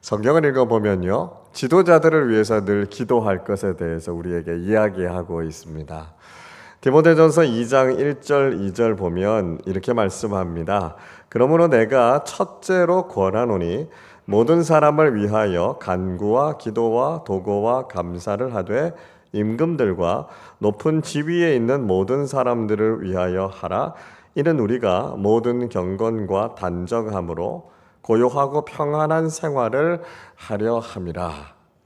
성경을 읽어보면요, 지도자들을 위해서 늘 기도할 것에 대해서 우리에게 이야기하고 있습니다. 디모데전서 2장 1절 2절 보면 이렇게 말씀합니다. 그러므로 내가 첫째로 권하노니 모든 사람을 위하여 간구와 기도와 도고와 감사를 하되 임금들과 높은 지위에 있는 모든 사람들을 위하여 하라. 이는 우리가 모든 경건과 단정함으로 고요하고 평안한 생활을 하려 함이라.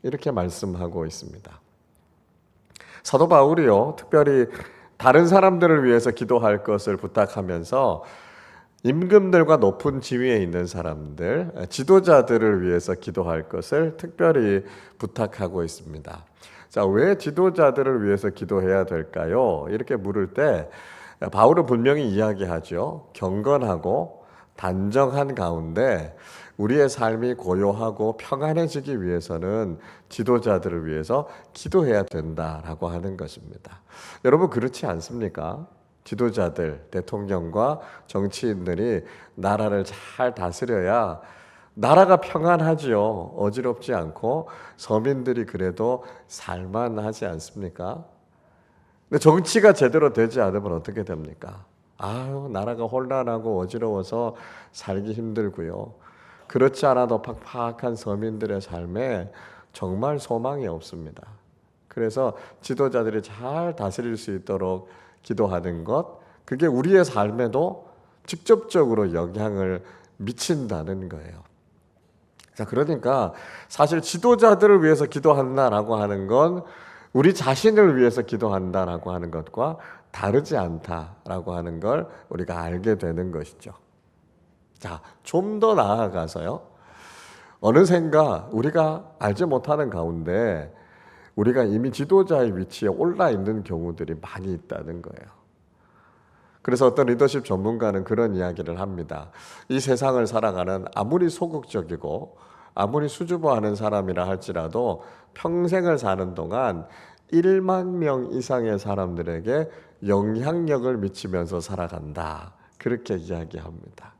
이렇게 말씀하고 있습니다. 사도 바울이요, 특별히 다른 사람들을 위해서 기도할 것을 부탁하면서 임금들과 높은 지위에 있는 사람들, 지도자들을 위해서 기도할 것을 특별히 부탁하고 있습니다. 자, 왜 지도자들을 위해서 기도해야 될까요? 이렇게 물을 때 바울은 분명히 이야기하죠. 경건하고 단정한 가운데 우리의 삶이 고요하고 평안해지기 위해서는 지도자들을 위해서 기도해야 된다라고 하는 것입니다. 여러분, 그렇지 않습니까? 지도자들, 대통령과 정치인들이 나라를 잘 다스려야 나라가 평안하지요. 어지럽지 않고 서민들이 그래도 살만하지 않습니까? 근데 정치가 제대로 되지 않으면 어떻게 됩니까? 나라가 혼란하고 어지러워서 살기 힘들고요. 그렇지 않아도 팍팍한 서민들의 삶에 정말 소망이 없습니다. 그래서 지도자들이 잘 다스릴 수 있도록 기도하는 것, 그게 우리의 삶에도 직접적으로 영향을 미친다는 거예요. 자, 그러니까 사실 지도자들을 위해서 기도한다라고 하는 건 우리 자신을 위해서 기도한다라고 하는 것과 다르지 않다라고 하는 걸 우리가 알게 되는 것이죠. 자, 좀 더 나아가서요. 어느샌가 우리가 알지 못하는 가운데 우리가 이미 지도자의 위치에 올라 있는 경우들이 많이 있다는 거예요. 그래서 어떤 리더십 전문가는 그런 이야기를 합니다. 이 세상을 살아가는 아무리 소극적이고 아무리 수줍어하는 사람이라 할지라도 평생을 사는 동안 1만 명 이상의 사람들에게 영향력을 미치면서 살아간다. 그렇게 이야기합니다.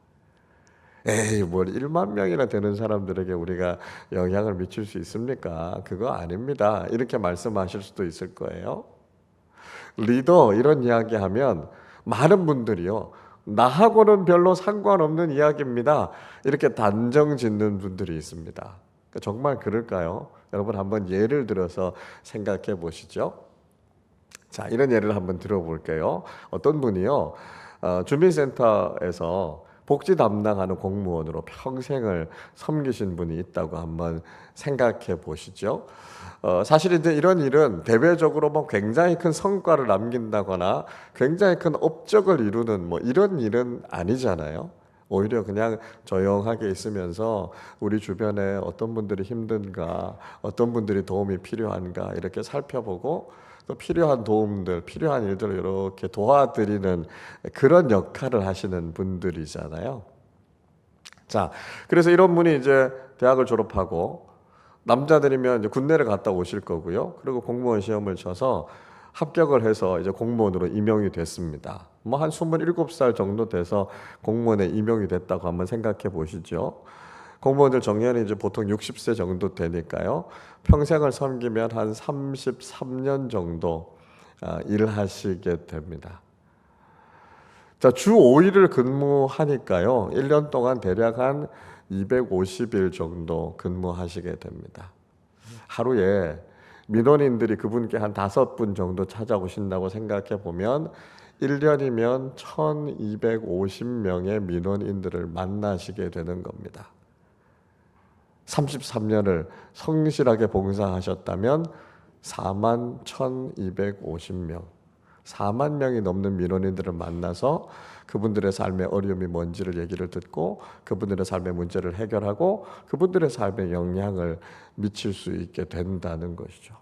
뭘 1만 명이나 되는 사람들에게 우리가 영향을 미칠 수 있습니까? 그거 아닙니다. 이렇게 말씀하실 수도 있을 거예요. 리더 이런 이야기하면 많은 분들이요, 나하고는 별로 상관없는 이야기입니다. 이렇게 단정 짓는 분들이 있습니다. 정말 그럴까요? 여러분 한번 예를 들어서 생각해 보시죠. 자, 이런 예를 한번 들어볼게요. 어떤 분이요, 주민센터에서 복지 담당하는 공무원으로 평생을 섬기신 분이 있다고 한번 생각해 보시죠. 사실 이제 이런 일은 대외적으로 뭐 굉장히 큰 성과를 남긴다거나 굉장히 큰 업적을 이루는 뭐 이런 일은 아니잖아요. 오히려 그냥 조용하게 있으면서 우리 주변에 어떤 분들이 힘든가, 어떤 분들이 도움이 필요한가 이렇게 살펴보고 또 필요한 도움들, 필요한 일들을 이렇게 도와드리는 그런 역할을 하시는 분들이잖아요. 자, 그래서 이런 분이 이제 대학을 졸업하고 남자들이면 이제 군대를 갔다 오실 거고요. 그리고 공무원 시험을 쳐서 합격을 해서 이제 공무원으로 임용이 됐습니다. 뭐 한 27살 정도 돼서 공무원에 임용이 됐다고 한번 생각해 보시죠. 공무원들 정년이 이제 보통 60세 정도 되니까요. 평생을 섬기면 한 33년 정도 일하시게 됩니다. 자, 주 5일을 근무하니까요. 1년 동안 대략 한 250일 정도 근무하시게 됩니다. 하루에 민원인들이 그분께 한 5분 정도 찾아오신다고 생각해 보면 1년이면 1250명의 민원인들을 만나시게 되는 겁니다. 33년을 성실하게 봉사하셨다면 41,250명, 4만 명이 넘는 민원인들을 만나서 그분들의 삶의 어려움이 뭔지를 얘기를 듣고 그분들의 삶의 문제를 해결하고 그분들의 삶에 영향을 미칠 수 있게 된다는 것이죠.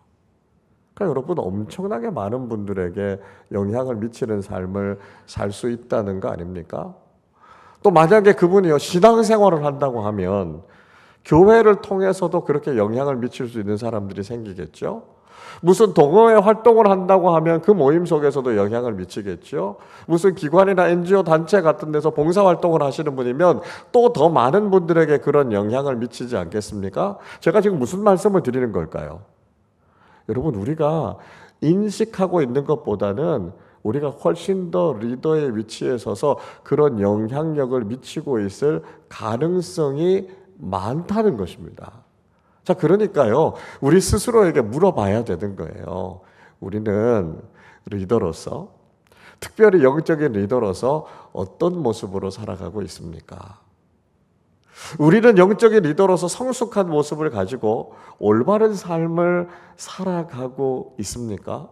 그러니까 여러분, 엄청나게 많은 분들에게 영향을 미치는 삶을 살 수 있다는 거 아닙니까? 또 만약에 그분이요, 신앙생활을 한다고 하면 교회를 통해서도 그렇게 영향을 미칠 수 있는 사람들이 생기겠죠. 무슨 동호회 활동을 한다고 하면 그 모임 속에서도 영향을 미치겠죠. 무슨 기관이나 NGO 단체 같은 데서 봉사활동을 하시는 분이면 또 더 많은 분들에게 그런 영향을 미치지 않겠습니까? 제가 지금 무슨 말씀을 드리는 걸까요? 여러분, 우리가 인식하고 있는 것보다는 우리가 훨씬 더 리더의 위치에 서서 그런 영향력을 미치고 있을 가능성이 많다는 것입니다. 자, 그러니까요, 우리 스스로에게 물어봐야 되는 거예요. 우리는 리더로서, 특별히 영적인 리더로서 어떤 모습으로 살아가고 있습니까? 우리는 영적인 리더로서 성숙한 모습을 가지고 올바른 삶을 살아가고 있습니까?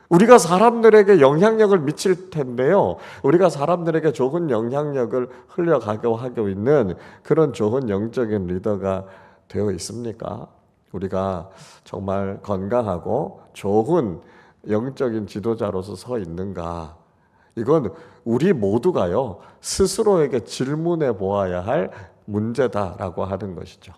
우리가 사람들에게 영향력을 미칠 텐데요. 우리가 사람들에게 좋은 영향력을 흘려가고 하고 있는 그런 좋은 영적인 리더가 되어 있습니까? 우리가 정말 건강하고 좋은 영적인 지도자로서 서 있는가? 이건 우리 모두가요, 스스로에게 질문해 보아야 할 문제다라고 하는 것이죠.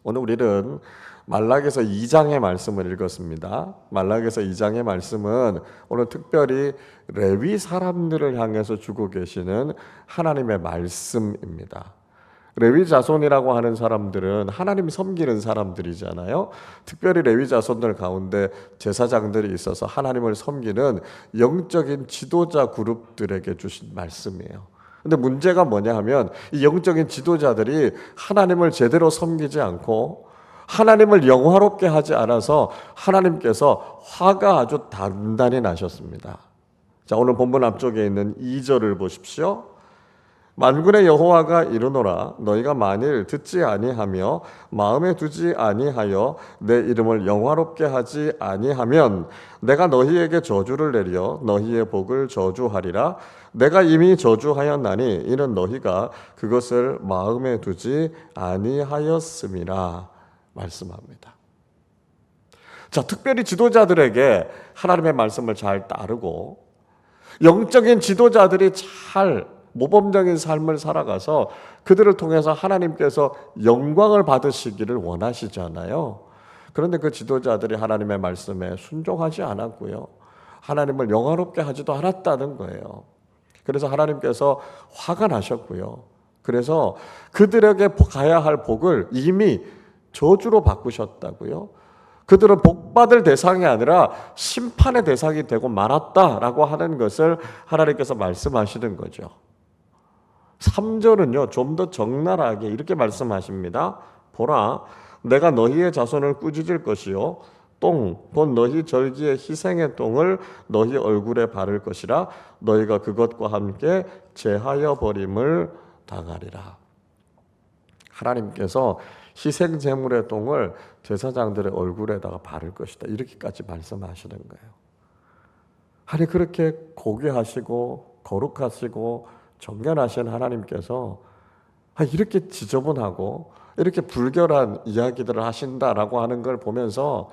오늘 우리는 말라기서 2장의 말씀을 읽었습니다. 말라기서 2장의 말씀은 오늘 특별히 레위 사람들을 향해서 주고 계시는 하나님의 말씀입니다. 레위 자손이라고 하는 사람들은 하나님 섬기는 사람들이잖아요. 특별히 레위 자손들 가운데 제사장들이 있어서 하나님을 섬기는 영적인 지도자 그룹들에게 주신 말씀이에요. 근데 문제가 뭐냐 하면 이 영적인 지도자들이 하나님을 제대로 섬기지 않고 하나님을 영화롭게 하지 않아서 하나님께서 화가 아주 단단히 나셨습니다. 자, 오늘 본문 앞쪽에 있는 2절을 보십시오. 만군의 여호와가 이르노라 너희가 만일 듣지 아니하며 마음에 두지 아니하여 내 이름을 영화롭게 하지 아니하면 내가 너희에게 저주를 내려 너희의 복을 저주하리라. 내가 이미 저주하였나니 이는 너희가 그것을 마음에 두지 아니하였음이라 말씀합니다. 자, 특별히 지도자들에게 하나님의 말씀을 잘 따르고 영적인 지도자들이 잘 모범적인 삶을 살아가서 그들을 통해서 하나님께서 영광을 받으시기를 원하시잖아요. 그런데 그 지도자들이 하나님의 말씀에 순종하지 않았고요, 하나님을 영화롭게 하지도 않았다는 거예요. 그래서 하나님께서 화가 나셨고요, 그래서 그들에게 가야 할 복을 이미 저주로 바꾸셨다고요. 그들은 복받을 대상이 아니라 심판의 대상이 되고 말았다라고 하는 것을 하나님께서 말씀하시는 거죠. 3절은요 좀 더 적나라하게 이렇게 말씀하십니다. 보라, 내가 너희의 자손을 꾸짖을 것이요 곧 너희 절기의 희생의 똥을 너희 얼굴에 바를 것이라. 너희가 그것과 함께 제하여 버림을 당하리라. 하나님께서 희생 제물의 똥을 제사장들의 얼굴에다가 바를 것이다, 이렇게까지 말씀하시는 거예요. 아니, 그렇게 고귀하시고 거룩하시고 정결하신 하나님께서 이렇게 지저분하고 이렇게 불결한 이야기들을 하신다라고 하는 걸 보면서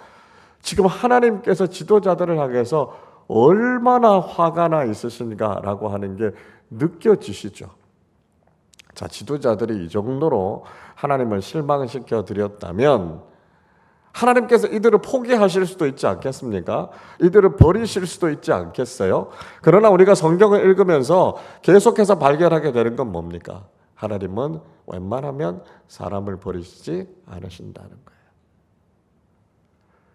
지금 하나님께서 지도자들을 향해서 얼마나 화가 나 있으신가라고 하는 게 느껴지시죠. 자, 지도자들이 이 정도로 하나님을 실망시켜 드렸다면 하나님께서 이들을 포기하실 수도 있지 않겠습니까? 이들을 버리실 수도 있지 않겠어요? 그러나 우리가 성경을 읽으면서 계속해서 발견하게 되는 건 뭡니까? 하나님은 웬만하면 사람을 버리시지 않으신다는 거예요.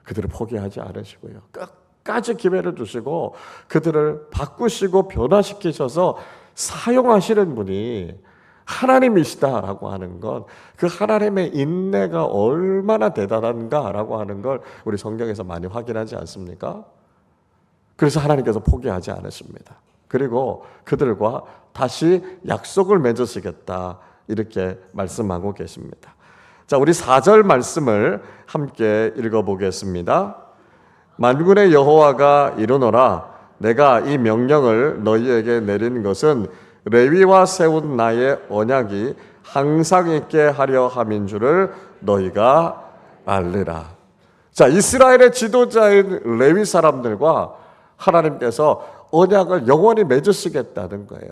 그들을 포기하지 않으시고요, 끝까지 기회를 주시고 그들을 바꾸시고 변화시키셔서 사용하시는 분이 하나님이시다라고 하는 것, 그 하나님의 인내가 얼마나 대단한가라고 하는 걸 우리 성경에서 많이 확인하지 않습니까? 그래서 하나님께서 포기하지 않으십니다. 그리고 그들과 다시 약속을 맺으시겠다, 이렇게 말씀하고 계십니다. 자, 우리 4절 말씀을 함께 읽어보겠습니다. 만군의 여호와가 이르노라 내가 이 명령을 너희에게 내린 것은 레위와 세운 나의 언약이 항상 있게 하려 함인 줄을 너희가 알리라. 자, 이스라엘의 지도자인 레위 사람들과 하나님께서 언약을 영원히 맺으시겠다는 거예요.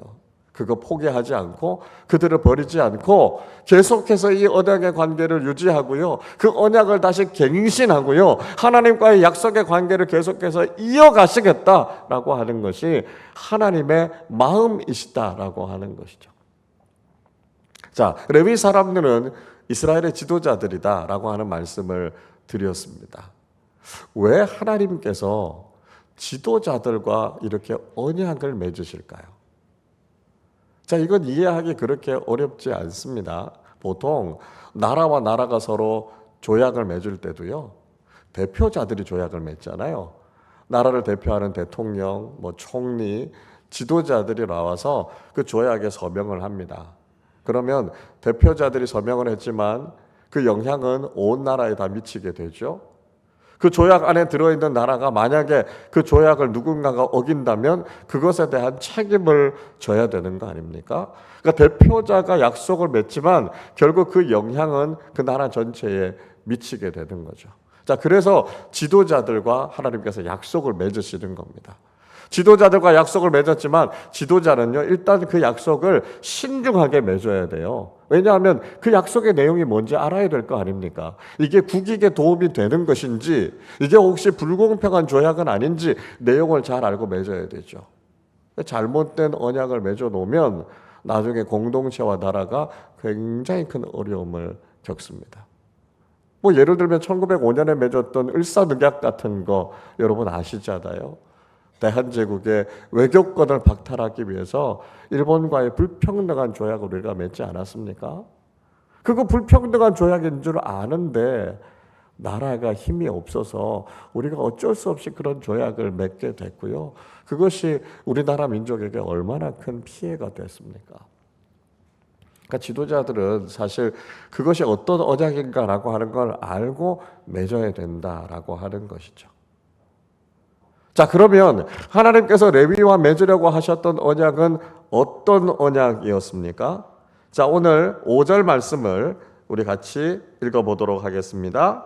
그거 포기하지 않고 그들을 버리지 않고 계속해서 이 언약의 관계를 유지하고요. 그 언약을 다시 갱신하고요. 하나님과의 약속의 관계를 계속해서 이어가시겠다라고 하는 것이 하나님의 마음이시다라고 하는 것이죠. 자, 레위 사람들은 이스라엘의 지도자들이다라고 하는 말씀을 드렸습니다. 왜 하나님께서 지도자들과 이렇게 언약을 맺으실까요? 자, 이건 이해하기 그렇게 어렵지 않습니다. 보통 나라와 나라가 서로 조약을 맺을 때도요, 대표자들이 조약을 맺잖아요. 나라를 대표하는 대통령, 총리, 지도자들이 나와서 그 조약에 서명을 합니다. 그러면 대표자들이 서명을 했지만 그 영향은 온 나라에 다 미치게 되죠. 그 조약 안에 들어있는 나라가 만약에 그 조약을 누군가가 어긴다면 그것에 대한 책임을 져야 되는 거 아닙니까? 그러니까 대표자가 약속을 맺지만 결국 그 영향은 그 나라 전체에 미치게 되는 거죠. 자, 그래서 지도자들과 하나님께서 약속을 맺으시는 겁니다. 지도자들과 약속을 맺었지만 지도자는요, 일단 그 약속을 신중하게 맺어야 돼요. 왜냐하면 그 약속의 내용이 뭔지 알아야 될 거 아닙니까? 이게 국익에 도움이 되는 것인지, 이게 혹시 불공평한 조약은 아닌지 내용을 잘 알고 맺어야 되죠. 잘못된 언약을 맺어 놓으면 나중에 공동체와 나라가 굉장히 큰 어려움을 겪습니다. 예를 들면 1905년에 맺었던 을사늑약 같은 거 여러분 아시잖아요. 대한제국의 외교권을 박탈하기 위해서 일본과의 불평등한 조약을 우리가 맺지 않았습니까? 그거 불평등한 조약인 줄 아는데 나라가 힘이 없어서 우리가 어쩔 수 없이 그런 조약을 맺게 됐고요. 그것이 우리나라 민족에게 얼마나 큰 피해가 됐습니까? 그러니까 지도자들은 사실 그것이 어떤 언약인가라고 하는 걸 알고 맺어야 된다라고 하는 것이죠. 자, 그러면 하나님께서 레위와 맺으려고 하셨던 언약은 어떤 언약이었습니까? 자, 오늘 5절 말씀을 우리 같이 읽어보도록 하겠습니다.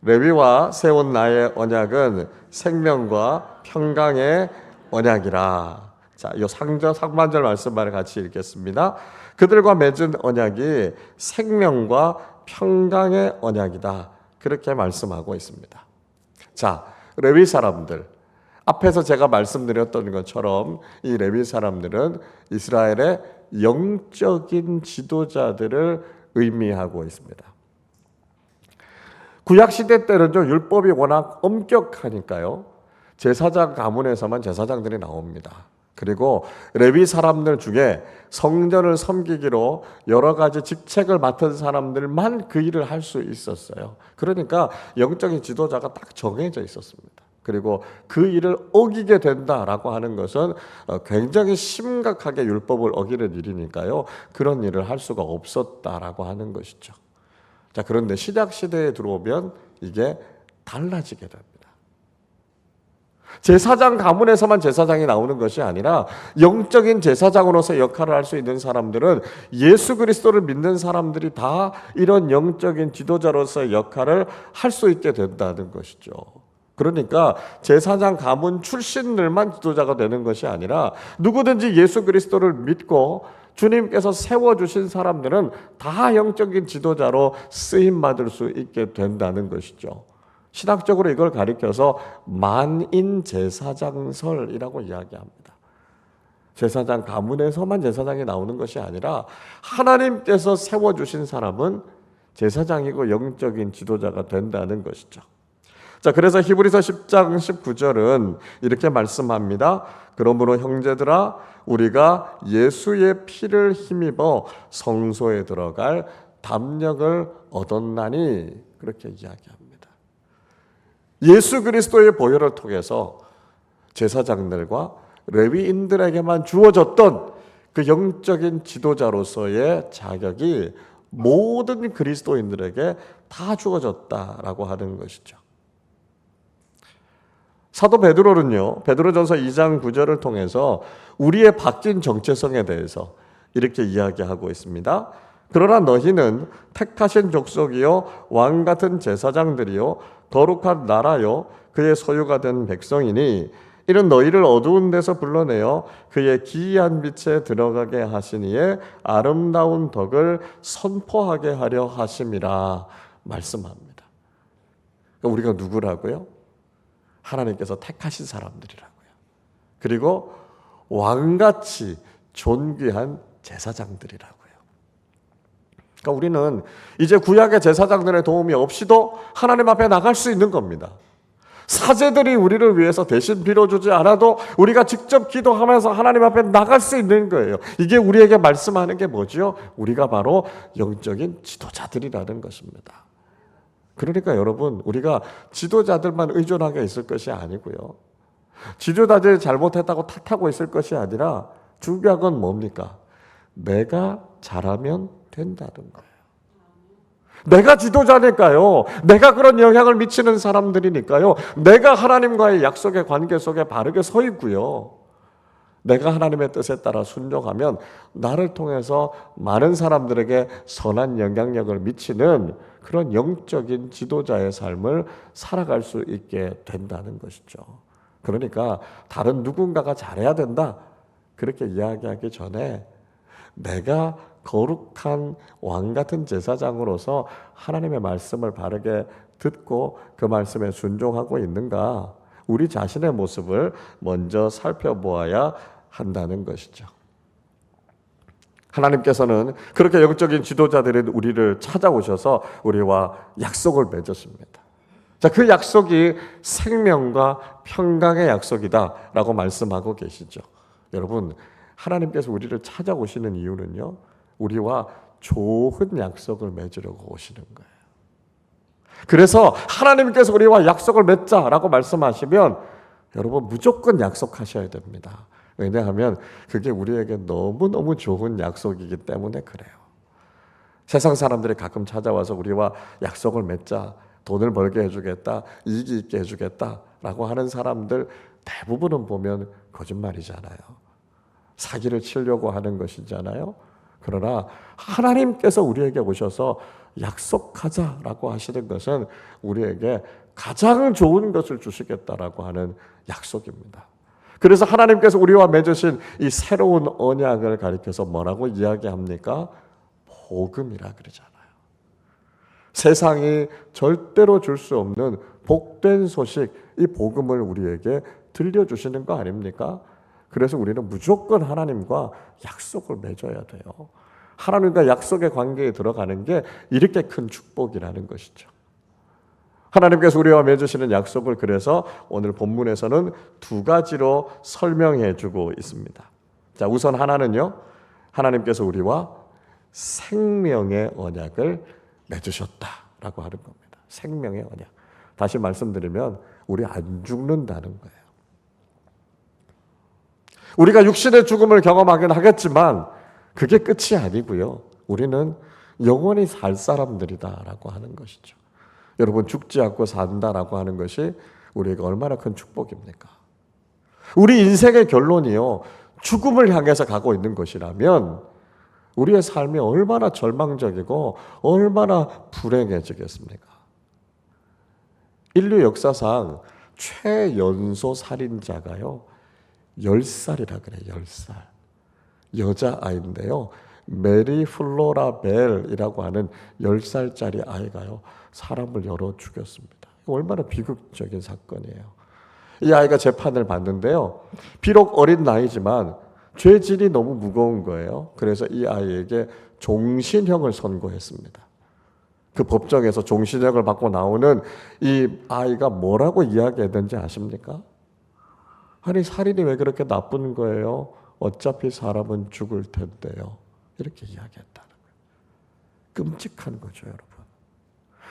레위와 세운 나의 언약은 생명과 평강의 언약이라. 자, 이 상반절 말씀만을 같이 읽겠습니다. 그들과 맺은 언약이 생명과 평강의 언약이다. 그렇게 말씀하고 있습니다. 자, 레위 사람들, 앞에서 제가 말씀드렸던 것처럼 이 레위 사람들은 이스라엘의 영적인 지도자들을 의미하고 있습니다. 구약시대 때는요, 율법이 워낙 엄격하니까요, 제사장 가문에서만 제사장들이 나옵니다. 그리고 레위 사람들 중에 성전을 섬기기로 여러 가지 직책을 맡은 사람들만 그 일을 할 수 있었어요. 그러니까 영적인 지도자가 딱 정해져 있었습니다. 그리고 그 일을 어기게 된다라고 하는 것은 굉장히 심각하게 율법을 어기는 일이니까요, 그런 일을 할 수가 없었다라고 하는 것이죠. 자, 그런데 신약 시대에 들어오면 이게 달라지게 됩니다. 제사장 가문에서만 제사장이 나오는 것이 아니라 영적인 제사장으로서 역할을 할 수 있는 사람들은 예수 그리스도를 믿는 사람들이 다 이런 영적인 지도자로서의 역할을 할 수 있게 된다는 것이죠. 그러니까 제사장 가문 출신들만 지도자가 되는 것이 아니라 누구든지 예수 그리스도를 믿고 주님께서 세워주신 사람들은 다 영적인 지도자로 쓰임받을 수 있게 된다는 것이죠. 신학적으로 이걸 가리켜서 만인 제사장설이라고 이야기합니다. 제사장 가문에서만 제사장이 나오는 것이 아니라 하나님께서 세워주신 사람은 제사장이고 영적인 지도자가 된다는 것이죠. 자, 그래서 히브리서 10장 19절은 이렇게 말씀합니다. 그러므로 형제들아, 우리가 예수의 피를 힘입어 성소에 들어갈 담력을 얻었나니, 그렇게 이야기합니다. 예수 그리스도의 보혈을 통해서 제사장들과 레위인들에게만 주어졌던 그 영적인 지도자로서의 자격이 모든 그리스도인들에게 다 주어졌다라고 하는 것이죠. 사도 베드로는요, 베드로전서 2장 9절을 통해서 우리의 바뀐 정체성에 대해서 이렇게 이야기하고 있습니다. 그러나 너희는 택하신 족속이요 왕 같은 제사장들이요 거룩한 나라요 그의 소유가 된 백성이니 이는 너희를 어두운 데서 불러내어 그의 기이한 빛에 들어가게 하시니에 아름다운 덕을 선포하게 하려 하심이라 말씀합니다. 우리가 누구라고요? 하나님께서 택하신 사람들이라고요. 그리고 왕같이 존귀한 제사장들이라고요. 그러니까 우리는 이제 구약의 제사장들의 도움이 없이도 하나님 앞에 나갈 수 있는 겁니다. 사제들이 우리를 위해서 대신 빌어주지 않아도 우리가 직접 기도하면서 하나님 앞에 나갈 수 있는 거예요. 이게 우리에게 말씀하는 게 뭐죠? 우리가 바로 영적인 지도자들이라는 것입니다. 그러니까 여러분, 우리가 지도자들만 의존하게 있을 것이 아니고요. 지도자들이 잘못했다고 탓하고 있을 것이 아니라 중요한 건 뭡니까? 내가 잘하면 된다는 거예요. 내가 지도자니까요. 내가 그런 영향을 미치는 사람들이니까요. 내가 하나님과의 약속의 관계 속에 바르게 서 있고요. 내가 하나님의 뜻에 따라 순종하면 나를 통해서 많은 사람들에게 선한 영향력을 미치는 그런 영적인 지도자의 삶을 살아갈 수 있게 된다는 것이죠. 그러니까 다른 누군가가 잘해야 된다, 그렇게 이야기하기 전에 내가 거룩한 왕 같은 제사장으로서 하나님의 말씀을 바르게 듣고 그 말씀에 순종하고 있는가, 우리 자신의 모습을 먼저 살펴보아야 한다는 것이죠. 하나님께서는 그렇게 영적인 지도자들인 우리를 찾아오셔서 우리와 약속을 맺으십니다. 자, 그 약속이 생명과 평강의 약속이다라고 말씀하고 계시죠. 여러분, 하나님께서 우리를 찾아오시는 이유는요, 우리와 좋은 약속을 맺으려고 오시는 거예요. 그래서 하나님께서 우리와 약속을 맺자라고 말씀하시면 여러분 무조건 약속하셔야 됩니다. 왜냐하면 그게 우리에게 너무너무 좋은 약속이기 때문에 그래요. 세상 사람들이 가끔 찾아와서 우리와 약속을 맺자, 돈을 벌게 해주겠다, 이익이 있게 해주겠다라고 하는 사람들 대부분은 보면 거짓말이잖아요. 사기를 치려고 하는 것이잖아요. 그러나 하나님께서 우리에게 오셔서 약속하자라고 하시는 것은 우리에게 가장 좋은 것을 주시겠다라고 하는 약속입니다. 그래서 하나님께서 우리와 맺으신 이 새로운 언약을 가리켜서 뭐라고 이야기합니까? 복음이라 그러잖아요. 세상이 절대로 줄 수 없는 복된 소식, 이 복음을 우리에게 들려주시는 거 아닙니까? 그래서 우리는 무조건 하나님과 약속을 맺어야 돼요. 하나님과 약속의 관계에 들어가는 게 이렇게 큰 축복이라는 것이죠. 하나님께서 우리와 맺으시는 약속을 그래서 오늘 본문에서는 두 가지로 설명해 주고 있습니다. 자, 우선 하나는요, 하나님께서 우리와 생명의 언약을 맺으셨다라고 하는 겁니다. 생명의 언약. 다시 말씀드리면 우리 안 죽는다는 거예요. 우리가 육신의 죽음을 경험하긴 하겠지만 그게 끝이 아니고요. 우리는 영원히 살 사람들이다라고 하는 것이죠. 여러분, 죽지 않고 산다라고 하는 것이 우리에게 얼마나 큰 축복입니까? 우리 인생의 결론이요, 죽음을 향해서 가고 있는 것이라면 우리의 삶이 얼마나 절망적이고 얼마나 불행해지겠습니까? 인류 역사상 최연소 살인자가요 10살이라 그래요. 10살. 여자아이인데요, 메리 플로라 벨이라고 하는 10살짜리 아이가요 사람을 열어 죽였습니다. 얼마나 비극적인 사건이에요. 이 아이가 재판을 받는데요, 비록 어린 나이지만 죄질이 너무 무거운 거예요. 그래서 이 아이에게 종신형을 선고했습니다. 그 법정에서 종신형을 받고 나오는 이 아이가 뭐라고 이야기했는지 아십니까? 아니, 살인이 왜 그렇게 나쁜 거예요? 어차피 사람은 죽을 텐데요. 이렇게 이야기했다는 거예요. 끔찍한 거죠, 여러분.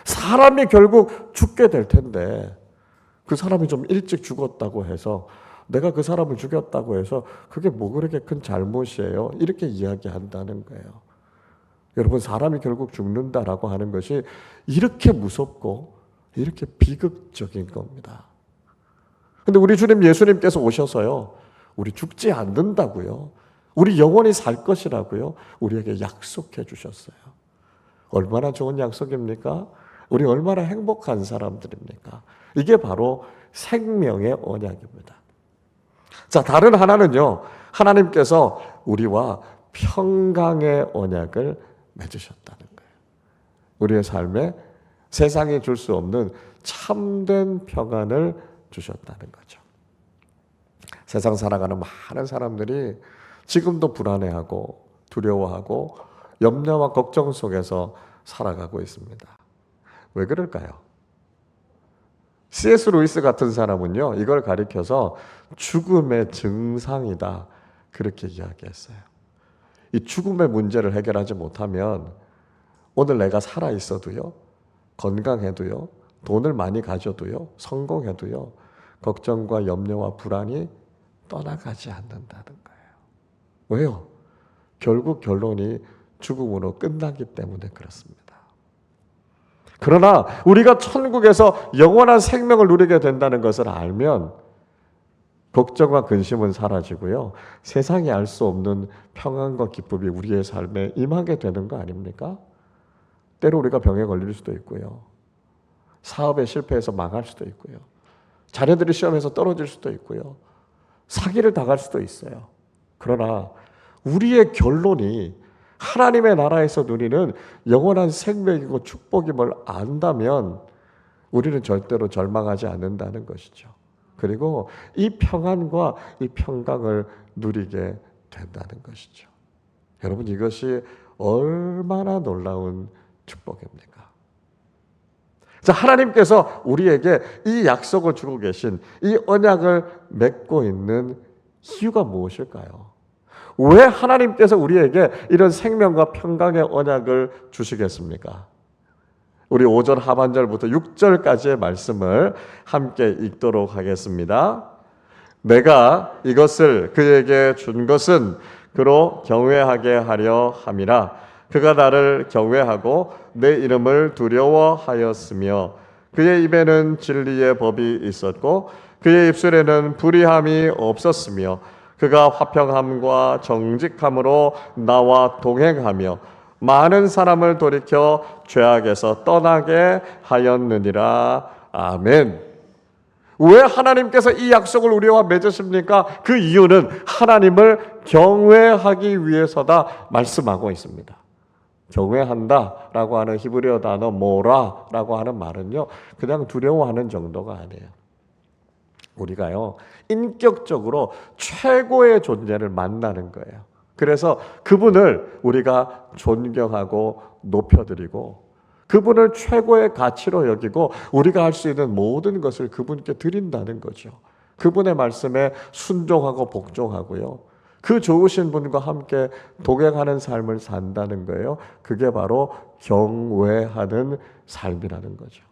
사람이 결국 죽게 될 텐데 그 사람이 좀 일찍 죽었다고 해서, 내가 그 사람을 죽였다고 해서 그게 뭐 그렇게 큰 잘못이에요? 이렇게 이야기한다는 거예요. 여러분, 사람이 결국 죽는다라고 하는 것이 이렇게 무섭고 이렇게 비극적인 겁니다. 근데 우리 주님 예수님께서 오셔서요, 우리 죽지 않는다고요, 우리 영원히 살 것이라고요 우리에게 약속해 주셨어요. 얼마나 좋은 약속입니까? 우리 얼마나 행복한 사람들입니까? 이게 바로 생명의 언약입니다. 자, 다른 하나는요, 하나님께서 우리와 평강의 언약을 맺으셨다는 거예요. 우리의 삶에 세상이 줄 수 없는 참된 평안을 주셨다는 거죠. 세상 살아가는 많은 사람들이 지금도 불안해하고 두려워하고 염려와 걱정 속에서 살아가고 있습니다. 왜 그럴까요? C.S. 루이스 같은 사람은요, 이걸 가리켜서 죽음의 증상이다, 그렇게 이야기했어요. 이 죽음의 문제를 해결하지 못하면 오늘 내가 살아 있어도요, 건강해도요, 돈을 많이 가져도요, 성공해도요, 걱정과 염려와 불안이 떠나가지 않는다는 거예요. 왜요? 결국 결론이 죽음으로 끝나기 때문에 그렇습니다. 그러나 우리가 천국에서 영원한 생명을 누리게 된다는 것을 알면 걱정과 근심은 사라지고요, 세상이 알 수 없는 평안과 기쁨이 우리의 삶에 임하게 되는 거 아닙니까? 때로 우리가 병에 걸릴 수도 있고요, 사업에 실패해서 망할 수도 있고요, 자녀들이 시험에서 떨어질 수도 있고요, 사기를 당할 수도 있어요. 그러나 우리의 결론이 하나님의 나라에서 누리는 영원한 생명이고 축복임을 안다면 우리는 절대로 절망하지 않는다는 것이죠. 그리고 이 평안과 이 평강을 누리게 된다는 것이죠. 여러분, 이것이 얼마나 놀라운 축복입니까? 자, 하나님께서 우리에게 이 약속을 주고 계신 이 언약을 맺고 있는 이유가 무엇일까요? 왜 하나님께서 우리에게 이런 생명과 평강의 언약을 주시겠습니까? 우리 5절 하반절부터 6절까지의 말씀을 함께 읽도록 하겠습니다. 내가 이것을 그에게 준 것은 그로 경외하게 하려 함이라. 그가 나를 경외하고 내 이름을 두려워하였으며 그의 입에는 진리의 법이 있었고 그의 입술에는 불의함이 없었으며 그가 화평함과 정직함으로 나와 동행하며 많은 사람을 돌이켜 죄악에서 떠나게 하였느니라. 아멘. 왜 하나님께서 이 약속을 우리와 맺으십니까? 그 이유는 하나님을 경외하기 위해서다 말씀하고 있습니다. 경외한다라고 하는 히브리어 단어 모라라고 하는 말은요, 그냥 두려워하는 정도가 아니에요. 우리가요, 인격적으로 최고의 존재를 만나는 거예요. 그래서 그분을 우리가 존경하고 높여드리고 그분을 최고의 가치로 여기고 우리가 할 수 있는 모든 것을 그분께 드린다는 거죠. 그분의 말씀에 순종하고 복종하고요, 그 좋으신 분과 함께 동행하는 삶을 산다는 거예요. 그게 바로 경외하는 삶이라는 거죠.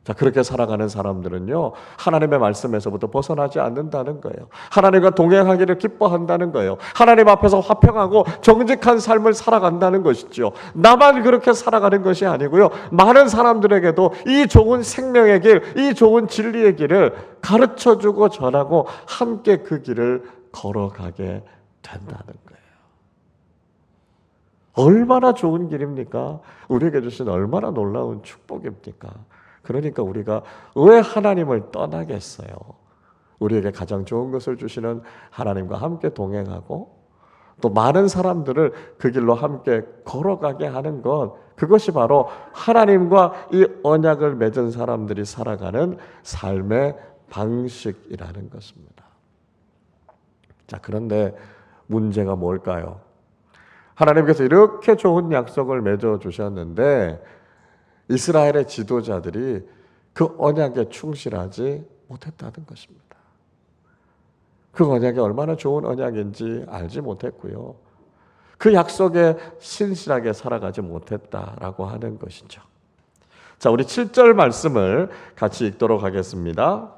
자, 그렇게 살아가는 사람들은요, 하나님의 말씀에서부터 벗어나지 않는다는 거예요. 하나님과 동행하기를 기뻐한다는 거예요. 하나님 앞에서 화평하고 정직한 삶을 살아간다는 것이죠. 나만 그렇게 살아가는 것이 아니고요, 많은 사람들에게도 이 좋은 생명의 길, 이 좋은 진리의 길을 가르쳐주고 전하고 함께 그 길을 걸어가게 된다는 거예요. 얼마나 좋은 길입니까? 우리에게 주신 얼마나 놀라운 축복입니까? 그러니까 우리가 왜 하나님을 떠나겠어요? 우리에게 가장 좋은 것을 주시는 하나님과 함께 동행하고 또 많은 사람들을 그 길로 함께 걸어가게 하는 것, 그것이 바로 하나님과 이 언약을 맺은 사람들이 살아가는 삶의 방식이라는 것입니다. 자, 그런데 문제가 뭘까요? 하나님께서 이렇게 좋은 약속을 맺어 주셨는데 이스라엘의 지도자들이 그 언약에 충실하지 못했다는 것입니다. 그 언약이 얼마나 좋은 언약인지 알지 못했고요, 그 약속에 신실하게 살아가지 못했다라고 하는 것이죠. 자, 우리 7절 말씀을 같이 읽도록 하겠습니다.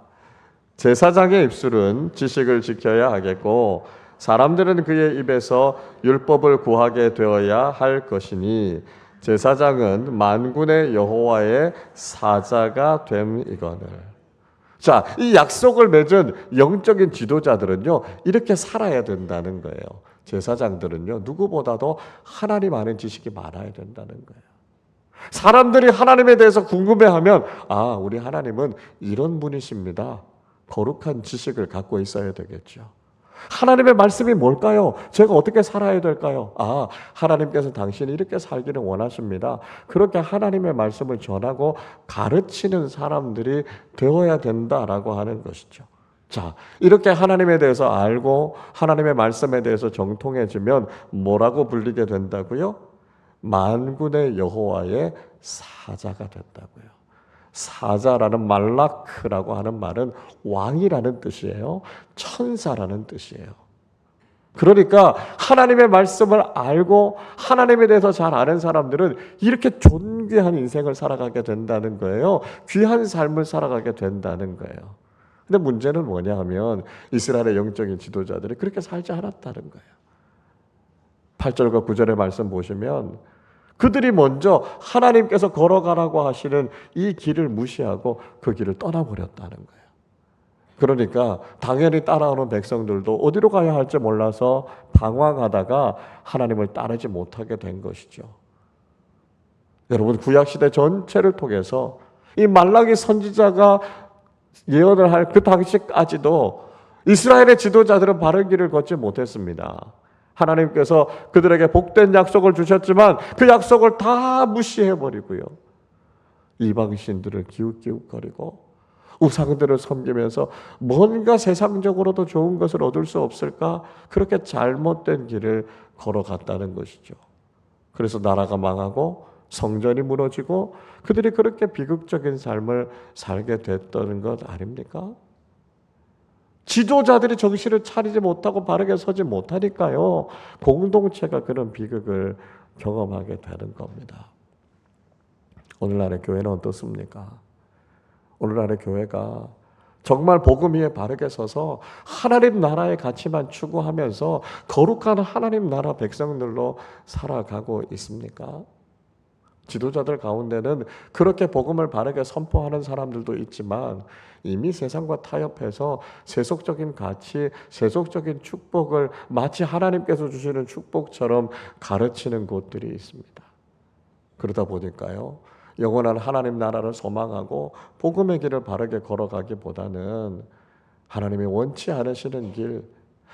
제사장의 입술은 지식을 지켜야 하겠고 사람들은 그의 입에서 율법을 구하게 되어야 할 것이니 제사장은 만군의 여호와의 사자가 됨이거늘. 자, 이 약속을 맺은 영적인 지도자들은요, 이렇게 살아야 된다는 거예요. 제사장들은요, 누구보다도 하나님 아는 지식이 많아야 된다는 거예요. 사람들이 하나님에 대해서 궁금해하면, 아, 우리 하나님은 이런 분이십니다, 거룩한 지식을 갖고 있어야 되겠죠. 하나님의 말씀이 뭘까요? 제가 어떻게 살아야 될까요? 하나님께서 당신이 이렇게 살기를 원하십니다. 그렇게 하나님의 말씀을 전하고 가르치는 사람들이 되어야 된다라고 하는 것이죠. 자, 이렇게 하나님에 대해서 알고 하나님의 말씀에 대해서 정통해지면 뭐라고 불리게 된다고요? 만군의 여호와의 사자가 된다고요. 사자라는 말라크라고 하는 말은 왕이라는 뜻이에요. 천사라는 뜻이에요. 그러니까 하나님의 말씀을 알고 하나님에 대해서 잘 아는 사람들은 이렇게 존귀한 인생을 살아가게 된다는 거예요. 귀한 삶을 살아가게 된다는 거예요. 근데 문제는 뭐냐 하면 이스라엘의 영적인 지도자들이 그렇게 살지 않았다는 거예요. 8절과 9절의 말씀 보시면 그들이 먼저 하나님께서 걸어가라고 하시는 이 길을 무시하고 그 길을 떠나버렸다는 거예요. 그러니까 당연히 따라오는 백성들도 어디로 가야 할지 몰라서 방황하다가 하나님을 따르지 못하게 된 것이죠. 여러분, 구약시대 전체를 통해서 이 말라기 선지자가 예언을 할 그 당시까지도 이스라엘의 지도자들은 바른 길을 걷지 못했습니다. 하나님께서 그들에게 복된 약속을 주셨지만 그 약속을 다 무시해버리고요. 이방신들을 기웃기웃거리고 우상들을 섬기면서 뭔가 세상적으로도 좋은 것을 얻을 수 없을까? 그렇게 잘못된 길을 걸어갔다는 것이죠. 그래서 나라가 망하고 성전이 무너지고 그들이 그렇게 비극적인 삶을 살게 됐다는 것 아닙니까? 지도자들이 정신을 차리지 못하고 바르게 서지 못하니까요. 공동체가 그런 비극을 경험하게 되는 겁니다. 오늘날의 교회는 어떻습니까? 오늘날의 교회가 정말 복음 위에 바르게 서서 하나님 나라의 가치만 추구하면서 거룩한 하나님 나라 백성들로 살아가고 있습니까? 지도자들 가운데는 그렇게 복음을 바르게 선포하는 사람들도 있지만 이미 세상과 타협해서 세속적인 가치, 세속적인 축복을 마치 하나님께서 주시는 축복처럼 가르치는 곳들이 있습니다. 그러다 보니까요, 영원한 하나님 나라를 소망하고 복음의 길을 바르게 걸어가기보다는 하나님이 원치 않으시는 길,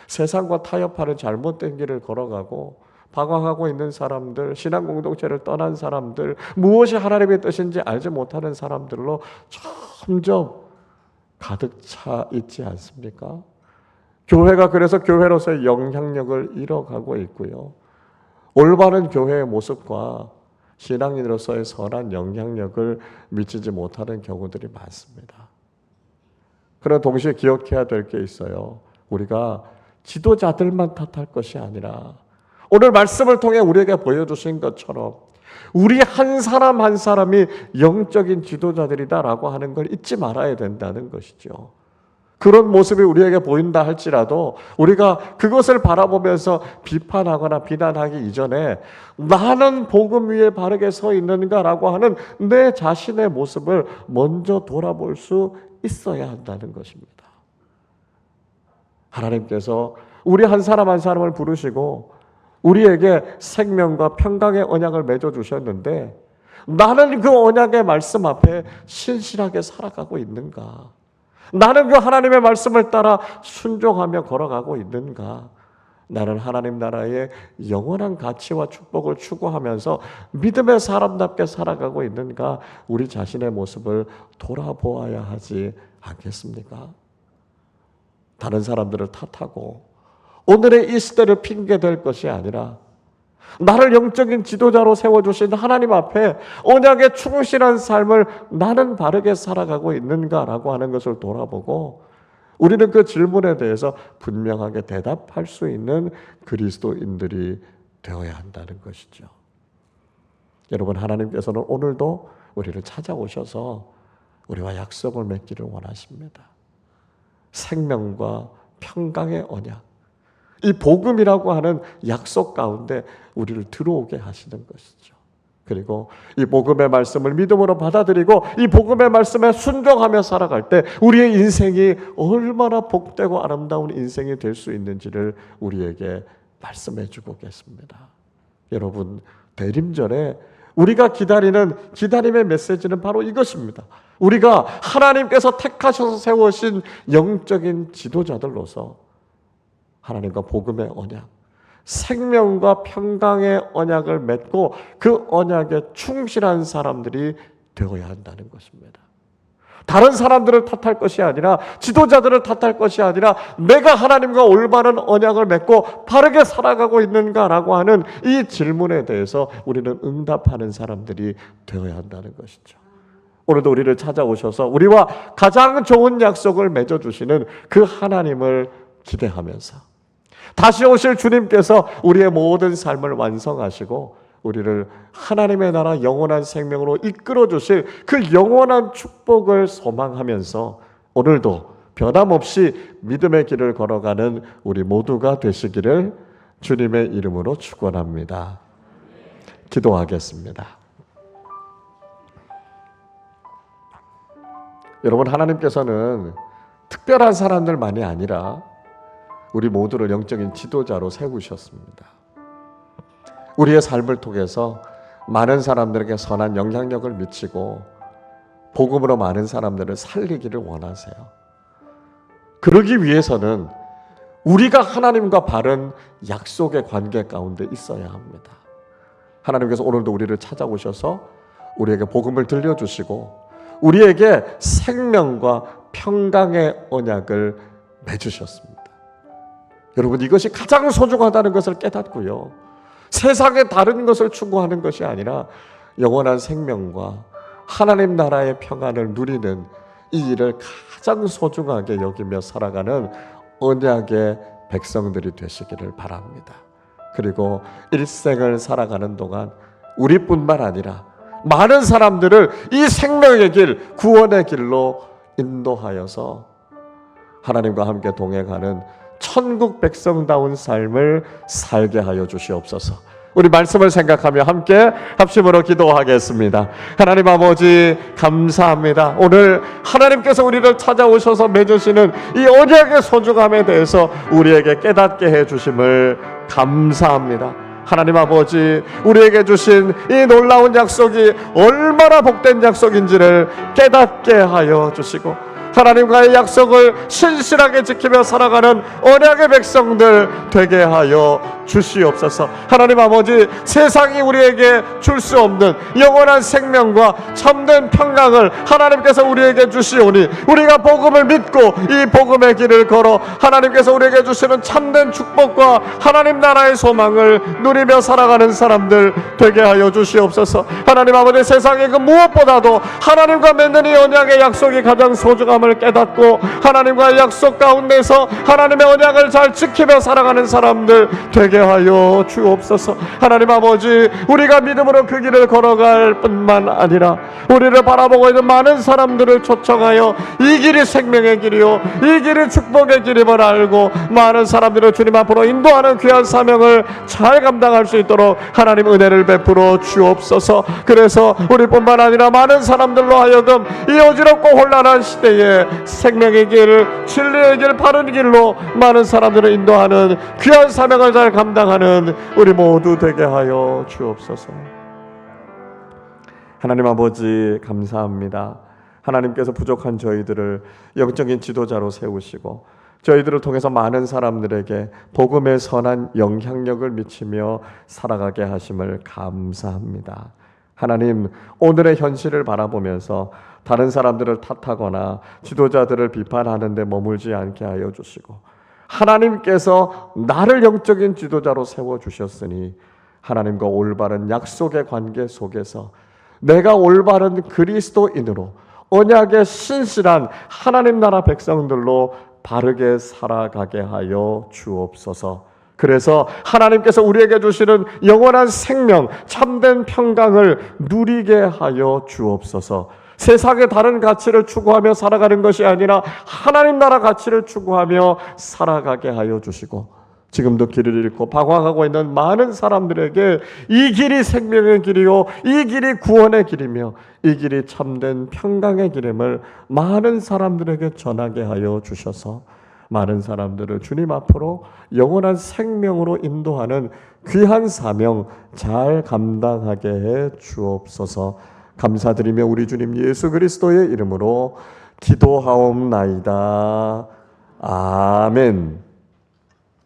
세상과 타협하는 잘못된 길을 걸어가고 방황하고 있는 사람들, 신앙 공동체를 떠난 사람들, 무엇이 하나님의 뜻인지 알지 못하는 사람들로 점점 가득 차 있지 않습니까? 교회가 그래서 교회로서의 영향력을 잃어가고 있고요. 올바른 교회의 모습과 신앙인으로서의 선한 영향력을 미치지 못하는 경우들이 많습니다. 그러나 동시에 기억해야 될 게 있어요. 우리가 지도자들만 탓할 것이 아니라 오늘 말씀을 통해 우리에게 보여주신 것처럼 우리 한 사람 한 사람이 영적인 지도자들이다라고 하는 걸 잊지 말아야 된다는 것이죠. 그런 모습이 우리에게 보인다 할지라도 우리가 그것을 바라보면서 비판하거나 비난하기 이전에 나는 복음 위에 바르게 서 있는가라고 하는 내 자신의 모습을 먼저 돌아볼 수 있어야 한다는 것입니다. 하나님께서 우리 한 사람 한 사람을 부르시고 우리에게 생명과 평강의 언약을 맺어주셨는데 나는 그 언약의 말씀 앞에 신실하게 살아가고 있는가? 나는 그 하나님의 말씀을 따라 순종하며 걸어가고 있는가? 나는 하나님 나라의 영원한 가치와 축복을 추구하면서 믿음의 사람답게 살아가고 있는가? 우리 자신의 모습을 돌아보아야 하지 않겠습니까? 다른 사람들을 탓하고 오늘의 이 시대를 핑계댈 것이 아니라 나를 영적인 지도자로 세워주신 하나님 앞에 언약에 충실한 삶을 나는 바르게 살아가고 있는가라고 하는 것을 돌아보고 우리는 그 질문에 대해서 분명하게 대답할 수 있는 그리스도인들이 되어야 한다는 것이죠. 여러분, 하나님께서는 오늘도 우리를 찾아오셔서 우리와 약속을 맺기를 원하십니다. 생명과 평강의 언약, 이 복음이라고 하는 약속 가운데 우리를 들어오게 하시는 것이죠. 그리고 이 복음의 말씀을 믿음으로 받아들이고 이 복음의 말씀에 순종하며 살아갈 때 우리의 인생이 얼마나 복되고 아름다운 인생이 될 수 있는지를 우리에게 말씀해 주고 계십니다. 여러분, 대림절에 우리가 기다리는 기다림의 메시지는 바로 이것입니다. 우리가 하나님께서 택하셔서 세우신 영적인 지도자들로서 하나님과 복음의 언약, 생명과 평강의 언약을 맺고 그 언약에 충실한 사람들이 되어야 한다는 것입니다. 다른 사람들을 탓할 것이 아니라, 지도자들을 탓할 것이 아니라, 내가 하나님과 올바른 언약을 맺고 바르게 살아가고 있는가라고 하는 이 질문에 대해서 우리는 응답하는 사람들이 되어야 한다는 것이죠. 오늘도 우리를 찾아오셔서 우리와 가장 좋은 약속을 맺어주시는 그 하나님을 기대하면서 다시 오실 주님께서 우리의 모든 삶을 완성하시고 우리를 하나님의 나라 영원한 생명으로 이끌어 주실 그 영원한 축복을 소망하면서 오늘도 변함없이 믿음의 길을 걸어가는 우리 모두가 되시기를 주님의 이름으로 축원합니다. 기도하겠습니다. 여러분, 하나님께서는 특별한 사람들만이 아니라 우리 모두를 영적인 지도자로 세우셨습니다. 우리의 삶을 통해서 많은 사람들에게 선한 영향력을 미치고 복음으로 많은 사람들을 살리기를 원하세요. 그러기 위해서는 우리가 하나님과 바른 약속의 관계 가운데 있어야 합니다. 하나님께서 오늘도 우리를 찾아오셔서 우리에게 복음을 들려주시고 우리에게 생명과 평강의 언약을 맺으셨습니다. 여러분, 이것이 가장 소중하다는 것을 깨닫고요, 세상의 다른 것을 추구하는 것이 아니라 영원한 생명과 하나님 나라의 평안을 누리는 이 일을 가장 소중하게 여기며 살아가는 언약의 백성들이 되시기를 바랍니다. 그리고 일생을 살아가는 동안 우리뿐만 아니라 많은 사람들을 이 생명의 길, 구원의 길로 인도하여서 하나님과 함께 동행하는 천국 백성다운 삶을 살게 하여 주시옵소서. 우리 말씀을 생각하며 함께 합심으로 기도하겠습니다. 하나님 아버지, 감사합니다. 오늘 하나님께서 우리를 찾아오셔서 맺으시는 이 언약의 소중함에 대해서 우리에게 깨닫게 해주심을 감사합니다. 하나님 아버지, 우리에게 주신 이 놀라운 약속이 얼마나 복된 약속인지를 깨닫게 하여 주시고 하나님과의 약속을 신실하게 지키며 살아가는 언약의 백성들 되게 하여 주시옵소서. 하나님 아버지, 세상이 우리에게 줄 수 없는 영원한 생명과 참된 평강을 하나님께서 우리에게 주시오니 우리가 복음을 믿고 이 복음의 길을 걸어 하나님께서 우리에게 주시는 참된 축복과 하나님 나라의 소망을 누리며 살아가는 사람들 되게 하여 주시옵소서. 하나님 아버지, 세상의 그 무엇보다도 하나님과 맺는 이 언약의 약속이 가장 소중함을 깨닫고 하나님과의 약속 가운데서 하나님의 언약을 잘 지키며 살아가는 사람들 되게 하여 주옵소서. 하나님 아버지, 우리가 믿음으로 그 길을 걸어갈 뿐만 아니라 우리를 바라보고 있는 많은 사람들을 초청하여 이 길이 생명의 길이요 이 길이 축복의 길임을 알고 많은 사람들을 주님 앞으로 인도하는 귀한 사명을 잘 감당할 수 있도록 하나님 은혜를 베풀어 주옵소서. 그래서 우리뿐만 아니라 많은 사람들로 하여금 이 어지럽고 혼란한 시대에 생명의 길, 진리의 길, 바른 길로 많은 사람들을 인도하는 귀한 사명을 잘 감당하는 우리 모두 되게 하여 주옵소서. 하나님 아버지, 감사합니다. 하나님께서 부족한 저희들을 영적인 지도자로 세우시고 저희들을 통해서 많은 사람들에게 복음의 선한 영향력을 미치며 살아가게 하심을 감사합니다. 하나님, 오늘의 현실을 바라보면서 다른 사람들을 탓하거나 지도자들을 비판하는 데 머물지 않게 하여 주시고 하나님께서 나를 영적인 지도자로 세워주셨으니 하나님과 올바른 약속의 관계 속에서 내가 올바른 그리스도인으로 언약의 신실한 하나님 나라 백성들로 바르게 살아가게 하여 주옵소서. 그래서 하나님께서 우리에게 주시는 영원한 생명, 참된 평강을 누리게 하여 주옵소서. 세상의 다른 가치를 추구하며 살아가는 것이 아니라 하나님 나라 가치를 추구하며 살아가게 하여 주시고 지금도 길을 잃고 방황하고 있는 많은 사람들에게 이 길이 생명의 길이요 이 길이 구원의 길이며 이 길이 참된 평강의 길임을 많은 사람들에게 전하게 하여 주셔서 많은 사람들을 주님 앞으로 영원한 생명으로 인도하는 귀한 사명 잘 감당하게 해 주옵소서. 감사드리며 우리 주님 예수 그리스도의 이름으로 기도하옵나이다. 아멘.